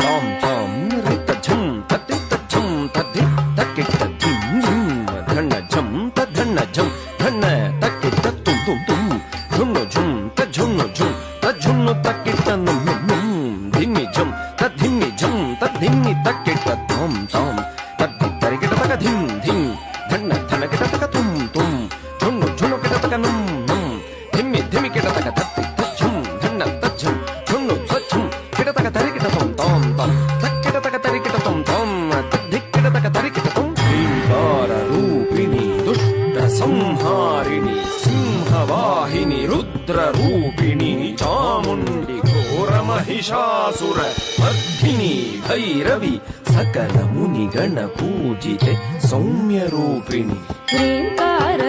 ತಾಂ ತಾಂ ರಿತ ಝಂ ತತ್ತಿತ್ತ ಝಂ ತದ್ದಿ ತಕ್ಕಿಟ್ಟ ಧಿಂ ಧಿಂ ಧಣ್ಣ ಝಂ ತದ್ಧಣ್ಣ ಝಂ ಧಣ್ಣ ತಕ್ಕಿಟ್ಟ ತುಂ ತುಂ ತುಂ ಝುಣ್ಣು ಝುಂ ತಜ್ಜುಣ್ಣು ಝುಂ ತಜ್ಜುಣ್ಣು ತಕ್ಕಿಟ್ಟ ನುಂ ನುಂ ನುಂ ಧಿಮ್ಮಿ ಝಂ ತದ್ಧಿಮ್ಮಿ ಝಂ ತದ್ಧಿಮ್ಮಿ ತಕ್ಕಿಟ್ಟ ತಾಂ ತಾಂ ತದ್ದಿ ತರಿಗಿಟ ತಕ ಧಿಂ ಧಿಂ ಧಣ್ಣ ಧನ ಕಿಟ ತಕ ತುಂ ತುಂ ಝುಣ್ಣು ಝುಣ್ಣು ಕಿಟ ತಕ ನುಂ ನುಂ ಧಿಮ್ಮಿ ಧಿಮ್ಮಿ ಕಿಟ ತಕ ತತ್ತಿ ತಜ್ಜುಂ ಧಣ್ಣ ತಜ್ಜಂ ಝುಣ್ಣು ಧ್ವಜ್ಜಂ ಕಿಟ ತಕ ತರಿಗಿಟ ತುಂ ತಾಂ ತಾಂ ತಕ್ಕಿಟ ತಕ ತರಿಗಿಟ ತುಂ ತಾಂ ತದ್ಧಿಕ್ಕಿಟ ತಕ ತರಿಗಿಟ ತುಂ ಶ್ರೀಕಾರ ರೂಪಿಣಿ ದುಷ್ಟ ಸಂಹಾರಿಣಿ ಸಿಂಹವಾಹಿನಿ ರುದ್ರ ರೂಪಿಣಿ ಚಾಮುಂಡಿ ಘೋರ ಮಹಿಷಾಸುರ ಮರ್ಧಿನಿ ಭೈರವಿ ಸಕಲ ಮುನಿಗಣ ಪೂಜಿತೆ ಸೌಮ್ಯ ರೂಪಿಣಿ ಶ್ರೀಕಾರ